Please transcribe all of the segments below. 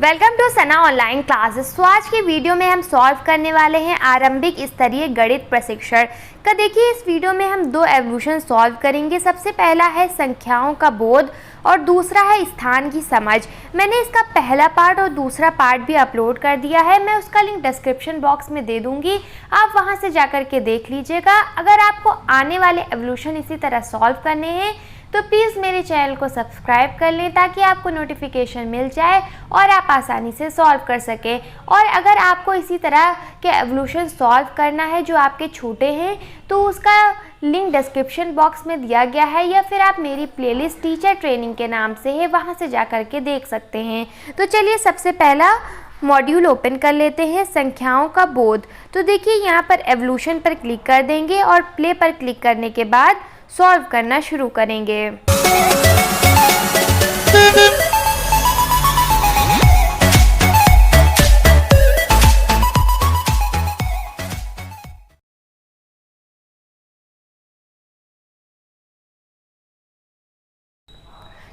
Welcome to Sana online classes. तो आज की वीडियो में हम सॉल्व करने वाले हैं आरंभिक स्तरीय गणित प्रशिक्षण का। देखिए, इस वीडियो में हम दो एवोल्यूशन सॉल्व करेंगे। सबसे पहला है संख्याओं का बोध और दूसरा है स्थान की समझ। मैंने इसका पहला पार्ट और दूसरा पार्ट भी अपलोड कर दिया है, मैं उसका लिंक डिस्क्रिप्शन बॉक्स में दे दूंगी, आप वहां से जाकर के देख लीजिएगा। अगर आपको आने वाले एवोल्यूशन इसी तरह सॉल्व करने हैं तो प्लीज़ मेरे चैनल को सब्सक्राइब कर लें ताकि आपको नोटिफिकेशन मिल जाए और आप आसानी से सॉल्व कर सकें। और अगर आपको इसी तरह के एवोल्यूशन सॉल्व करना है जो आपके छोटे हैं तो उसका लिंक डिस्क्रिप्शन बॉक्स में दिया गया है, या फिर आप मेरी प्लेलिस्ट टीचर ट्रेनिंग के नाम से है, वहां से जा कर के देख सकते हैं। तो चलिए सबसे पहला मॉड्यूल ओपन कर लेते हैं, संख्याओं का बोध। तो देखिए, यहाँ पर एवोल्यूशन पर क्लिक कर देंगे और प्ले पर क्लिक करने के बाद सॉल्व करना शुरू करेंगे।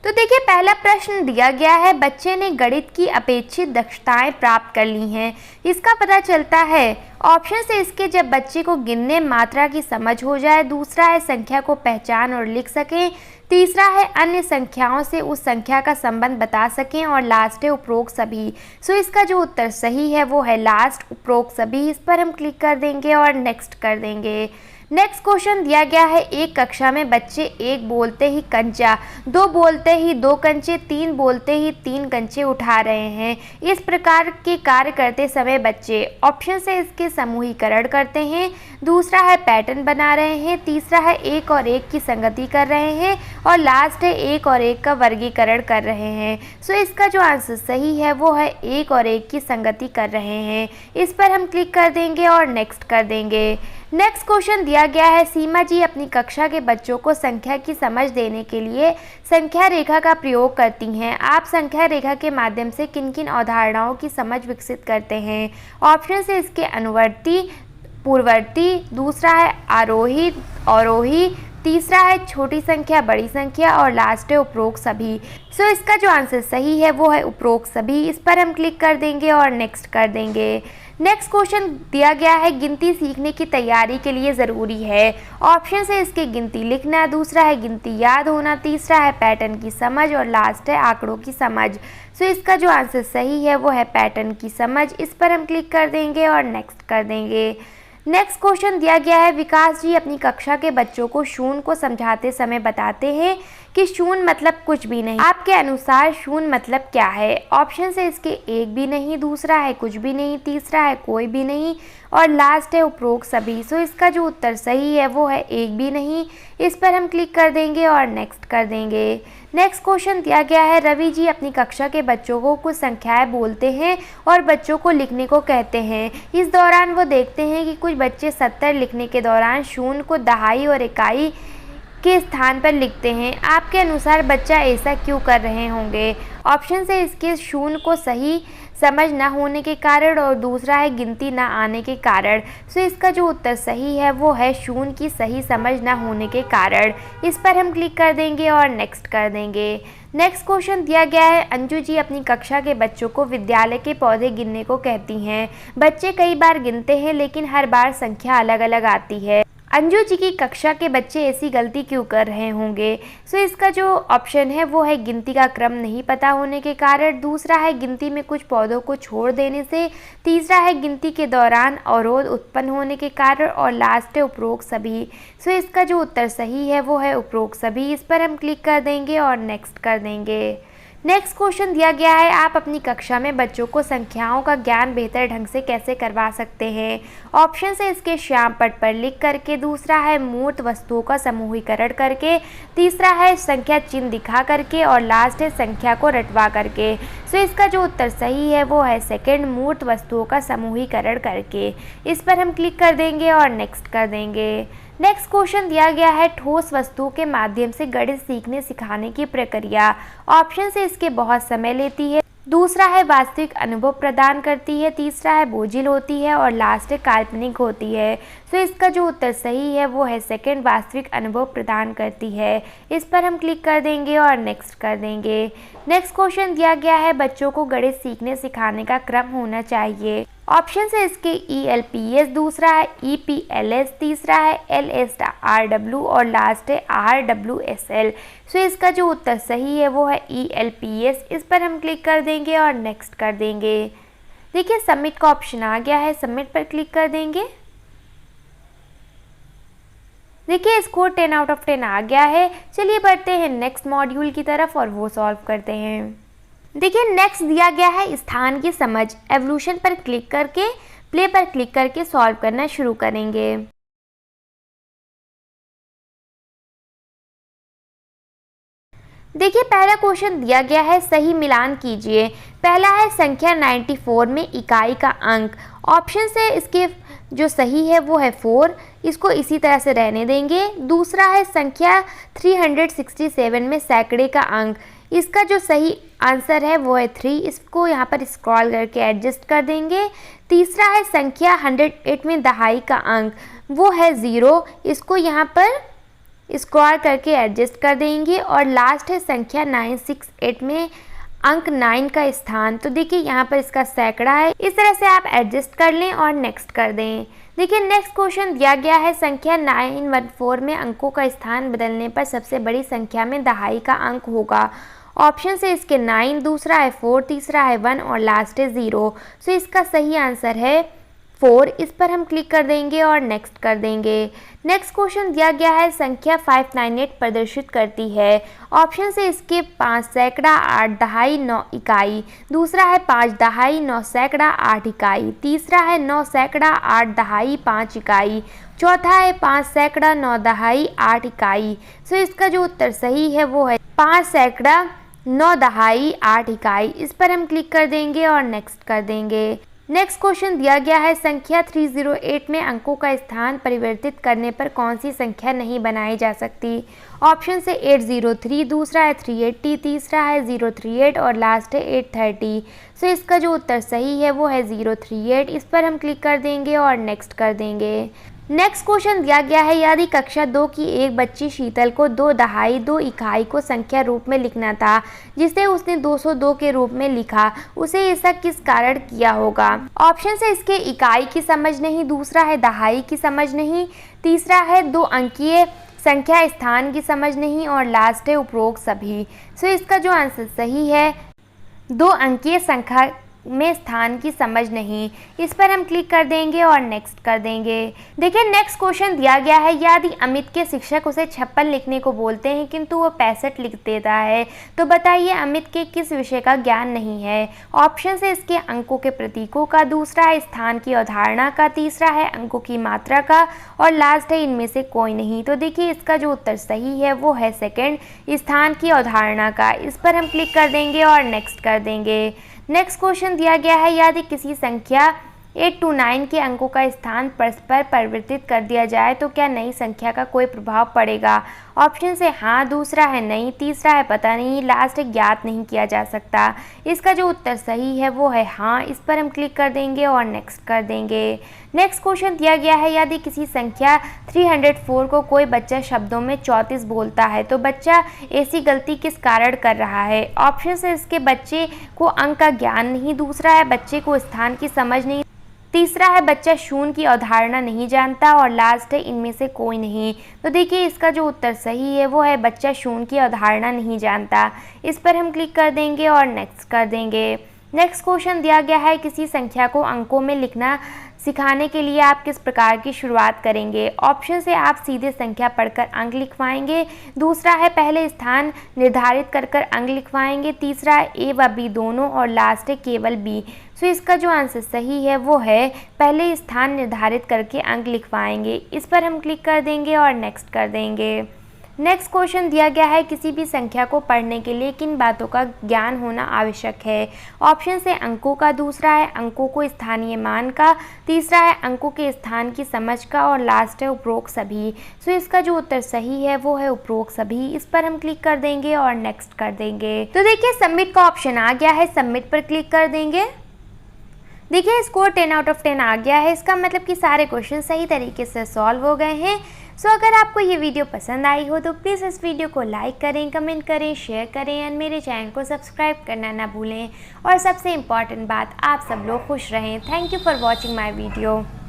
तो देखिए, पहला प्रश्न दिया गया है, बच्चे ने गणित की अपेक्षित दक्षताएं प्राप्त कर ली हैं। इसका पता चलता है ऑप्शन से इसके जब बच्चे को गिनने मात्रा की समझ हो जाए, दूसरा है संख्या को पहचान और लिख सकें, तीसरा है अन्य संख्याओं से उस संख्या का संबंध बता सकें, और लास्ट है उपरोक्त सभी। सो इसका जो उत्तर सही है वो है लास्ट, उपरोक्त सभी। इस पर हम क्लिक कर देंगे और नेक्स्ट कर देंगे। नेक्स्ट क्वेश्चन दिया गया है, एक कक्षा में बच्चे एक बोलते ही कंचा, दो बोलते ही दो कंचे, तीन बोलते ही तीन कंचे उठा रहे हैं। इस प्रकार के कार्य करते समय बच्चे ऑप्शन से इसके समूहीकरण करते हैं, दूसरा है पैटर्न बना रहे हैं, तीसरा है एक और एक की संगति कर रहे हैं, और लास्ट है एक और एक का वर्गीकरण कर रहे हैं। सो इसका जो आंसर सही है वो है एक और एक की संगति कर रहे हैं। इस पर हम क्लिक कर देंगे और नेक्स्ट कर देंगे। नेक्स्ट क्वेश्चन दिया गया है, सीमा जी अपनी कक्षा के बच्चों को संख्या की समझ देने के लिए संख्या रेखा का प्रयोग करती हैं। आप संख्या रेखा के माध्यम से किन किन अवधारणाओं की समझ विकसित करते हैं? ऑप्शन से इसके अनुवर्ती, पूर्ववर्ती, दूसरा है आरोही अवरोही, तीसरा है छोटी संख्या बड़ी संख्या, और लास्ट है उपरोक्त सभी। सो इसका जो आंसर सही है वो है उपरोक्त सभी। इस पर हम क्लिक कर देंगे और नेक्स्ट कर देंगे। नेक्स्ट क्वेश्चन दिया गया है, गिनती सीखने की तैयारी के लिए ज़रूरी है। ऑप्शन से इसके गिनती लिखना, दूसरा है गिनती याद होना, तीसरा है पैटर्न की समझ, और लास्ट है आंकड़ों की समझ। सो इसका जो आंसर सही है वो है पैटर्न की समझ। इस पर हम क्लिक कर देंगे और नेक्स्ट कर देंगे। नेक्स्ट क्वेश्चन दिया गया है, विकास जी अपनी कक्षा के बच्चों को शून्य को समझाते समय बताते हैं कि शून्य मतलब कुछ भी नहीं। आपके अनुसार शून्य मतलब क्या है? ऑप्शन से इसके एक भी नहीं, दूसरा है कुछ भी नहीं, तीसरा है कोई भी नहीं, और लास्ट है उपरोक्त सभी। सो इसका जो उत्तर सही है वो है एक भी नहीं। इस पर हम क्लिक कर देंगे और नेक्स्ट कर देंगे। नेक्स्ट क्वेश्चन दिया गया है, रवि जी अपनी कक्षा के बच्चों को कुछ संख्याएं बोलते हैं और बच्चों को लिखने को कहते हैं। इस दौरान वो देखते हैं कि कुछ बच्चे 70 लिखने के दौरान शून्य को दहाई और इकाई के स्थान पर लिखते हैं। आपके अनुसार बच्चा ऐसा क्यों कर रहे होंगे? ऑप्शन से इसके शून्य को सही समझ न होने के कारण, और दूसरा है गिनती न आने के कारण। सो इसका जो उत्तर सही है वो है शून्य की सही समझ न होने के कारण। इस पर हम क्लिक कर देंगे और नेक्स्ट कर देंगे। नेक्स्ट क्वेश्चन दिया गया है, अंजू जी अपनी कक्षा के बच्चों को विद्यालय के पौधे गिनने को कहती हैं। बच्चे कई बार गिनते हैं लेकिन हर बार संख्या अलग अलग आती है। अंजू जी की कक्षा के बच्चे ऐसी गलती क्यों कर रहे होंगे? सो इसका जो ऑप्शन है वो है गिनती का क्रम नहीं पता होने के कारण, दूसरा है गिनती में कुछ पौधों को छोड़ देने से, तीसरा है गिनती के दौरान अवरोध उत्पन्न होने के कारण, और लास्ट है उपरोक्त सभी। सो इसका जो उत्तर सही है वो है उपरोक्त सभी। इस पर हम क्लिक कर देंगे और नेक्स्ट कर देंगे। नेक्स्ट क्वेश्चन दिया गया है, आप अपनी कक्षा में बच्चों को संख्याओं का ज्ञान बेहतर ढंग से कैसे करवा सकते हैं? ऑप्शन से इसके श्याम पट पर लिख करके, दूसरा है मूर्त वस्तुओं का समूहीकरण करके, तीसरा है संख्या चिन्ह दिखा करके, और लास्ट है संख्या को रटवा करके। सो इसका जो उत्तर सही है वो है सेकंड, मूर्त वस्तुओं का समूहीकरण करके। इस पर हम क्लिक कर देंगे और नेक्स्ट कर देंगे। नेक्स्ट क्वेश्चन दिया गया है, ठोस वस्तुओं के माध्यम से गणित सीखने सिखाने की प्रक्रिया। ऑप्शन से इसके बहुत समय लेती है, दूसरा है वास्तविक अनुभव प्रदान करती है, तीसरा है बोझिल होती है, और लास्ट है काल्पनिक होती है। सो इसका जो उत्तर सही है वो है सेकंड, वास्तविक अनुभव प्रदान करती है। इस पर हम क्लिक कर देंगे और नेक्स्ट कर देंगे। नेक्स्ट क्वेश्चन दिया गया है बच्चों को गणित सीखने सिखाने का क्रम होना चाहिए। ऑप्शन है इसके ELPS, दूसरा है EPLS, तीसरा है LSRW और लास्ट है RWSL। सो इसका जो उत्तर सही है वो है ELPS। इस पर हम क्लिक कर देंगे और नेक्स्ट कर देंगे। देखिए सबमिट का ऑप्शन आ गया है, सबमिट पर क्लिक कर देंगे। देखिए स्कोर 10 आउट ऑफ 10 आ गया है। चलिए बढ़ते हैं नेक्स्ट मॉड्यूल की तरफ और वो सॉल्व करते हैं। देखिए नेक्स्ट दिया गया है स्थान की समझ। एवोल्यूशन पर क्लिक करके प्ले पर क्लिक करके सॉल्व करना शुरू करेंगे। देखिए पहला क्वेश्चन दिया गया है, सही मिलान कीजिए। पहला है संख्या 94 में इकाई का अंक। ऑप्शन से इसके जो सही है वो है 4, इसको इसी तरह से रहने देंगे। दूसरा है संख्या 367 में सैकड़े का अंक। इसका जो सही आंसर है वो है 3, इसको यहाँ पर स्क्रॉल करके एडजस्ट कर देंगे। तीसरा है संख्या 108 में दहाई का अंक, वो है 0, इसको यहाँ पर स्क्रॉल करके एडजस्ट कर देंगे। और लास्ट है संख्या 968 में अंक 9 का स्थान। तो देखिए यहाँ पर इसका सैकड़ा है, इस तरह से आप एडजस्ट कर लें और नेक्स्ट कर दें। देखिए नेक्स्ट क्वेश्चन दिया गया है संख्या 914 में अंकों का स्थान बदलने पर सबसे बड़ी संख्या में दहाई का अंक होगा। ऑप्शन से इसके 9, दूसरा है 4, तीसरा है 1 और लास्ट है 0। सो इसका सही आंसर है 4। इस पर हम क्लिक कर देंगे और नेक्स्ट कर देंगे। नेक्स्ट क्वेश्चन दिया गया है संख्या 598 प्रदर्शित करती है। ऑप्शन से इसके 5 सैकड़ा 8 दहाई 9 इकाई, दूसरा है 5 दहाई 9 सैकड़ा 8 इकाई, तीसरा है 9 सैकड़ा 8 दहाई 5 इकाई, चौथा है 5 सैकड़ा 9 दहाई 8 इकाई। सो इसका जो उत्तर सही है वो है 5 सैकड़ा 9 दहाई 8 इकाई। इस पर हम क्लिक कर देंगे और नेक्स्ट कर देंगे। नेक्स्ट क्वेश्चन दिया गया है संख्या 308 में अंकों का स्थान परिवर्तित करने पर कौन सी संख्या नहीं बनाई जा सकती। ऑप्शन से 803, दूसरा है 380, तीसरा है 038 और लास्ट है 830। सो इसका जो उत्तर सही है वो है 038। इस पर हम क्लिक कर देंगे और नेक्स्ट कर देंगे। नेक्स्ट क्वेश्चन दिया गया है यदि कक्षा 2 की एक बच्ची शीतल को 2 दहाई 2 इकाई को संख्या रूप में लिखना था जिसे उसने 202 के रूप में लिखा, उसे ऐसा किस कारण किया होगा। ऑप्शन से इसके इकाई की समझ नहीं, दूसरा है दहाई की समझ नहीं, तीसरा है 2 अंकीय संख्या स्थान की समझ नहीं और लास्ट है उपरोक्त सभी। सो इसका जो आंसर सही है 2 अंकीय संख्या में स्थान की समझ नहीं। इस पर हम क्लिक कर देंगे और नेक्स्ट कर देंगे। देखिए नेक्स्ट क्वेश्चन दिया गया है यदि अमित के शिक्षक उसे 56 लिखने को बोलते हैं किंतु वो 65 लिख देता है तो बताइए अमित के किस विषय का ज्ञान नहीं है। ऑप्शन से इसके अंकों के प्रतीकों का, दूसरा है स्थान की अवधारणा का, तीसरा है अंकों की मात्रा का और लास्ट है इनमें से कोई नहीं। तो देखिए इसका जो उत्तर सही है वो है सेकेंड, स्थान की अवधारणा का। इस पर हम क्लिक कर देंगे और नेक्स्ट कर देंगे। नेक्स्ट क्वेश्चन दिया गया है यदि किसी संख्या 8 to 9 के अंकों का स्थान परस्पर परिवर्तित कर दिया जाए तो क्या नई संख्या का कोई प्रभाव पड़ेगा। ऑप्शन से हाँ, दूसरा है नहीं, तीसरा है पता नहीं, लास्ट है ज्ञात नहीं किया जा सकता। इसका जो उत्तर सही है वो है हाँ। इस पर हम क्लिक कर देंगे और नेक्स्ट कर देंगे। नेक्स्ट क्वेश्चन दिया गया है यदि किसी संख्या 304 को कोई बच्चा शब्दों में 34 बोलता है तो बच्चा ऐसी गलती किस कारण कर रहा है। ऑप्शन से इसके बच्चे को अंक का ज्ञान नहीं, दूसरा है बच्चे को स्थान की समझ नहीं, तीसरा है बच्चा शून्य की अवधारणा नहीं जानता और लास्ट है इनमें से कोई नहीं। तो देखिए इसका जो उत्तर सही है वो है बच्चा शून्य की अवधारणा नहीं जानता। इस पर हम क्लिक कर देंगे और नेक्स्ट कर देंगे। नेक्स्ट क्वेश्चन दिया गया है किसी संख्या को अंकों में लिखना सिखाने के लिए आप किस प्रकार की शुरुआत करेंगे। ऑप्शन से आप सीधे संख्या पढ़कर अंक लिखवाएंगे, दूसरा है पहले स्थान निर्धारित कर अंक लिखवाएंगे, तीसरा है ए व बी दोनों और लास्ट है केवल बी। सो इसका जो आंसर सही है वो है पहले स्थान निर्धारित करके अंक लिखवाएंगे। इस पर हम क्लिक कर देंगे और नेक्स्ट कर देंगे। नेक्स्ट क्वेश्चन दिया गया है किसी भी संख्या को पढ़ने के लिए किन बातों का ज्ञान होना आवश्यक है। ऑप्शन से अंकों का, दूसरा है अंकों को स्थानीय मान का, तीसरा है अंकों के स्थान की समझ का और लास्ट है उपरोक्त सभी। सो इसका जो उत्तर सही है वो है उपरोक्त सभी। इस पर हम क्लिक कर देंगे और नेक्स्ट कर देंगे। तो देखिए सबमिट का ऑप्शन आ गया है, सबमिट पर क्लिक कर देंगे। देखिए स्कोर 10 आउट ऑफ 10 आ गया है। इसका मतलब कि सारे क्वेश्चन सही तरीके से सॉल्व हो गए हैं। सो अगर आपको ये वीडियो पसंद आई हो तो प्लीज़ इस वीडियो को लाइक करें, कमेंट करें, शेयर करें एंड मेरे चैनल को सब्सक्राइब करना ना भूलें। और सबसे इम्पॉर्टेंट बात, आप सब लोग खुश रहें। Thank you for watching my video.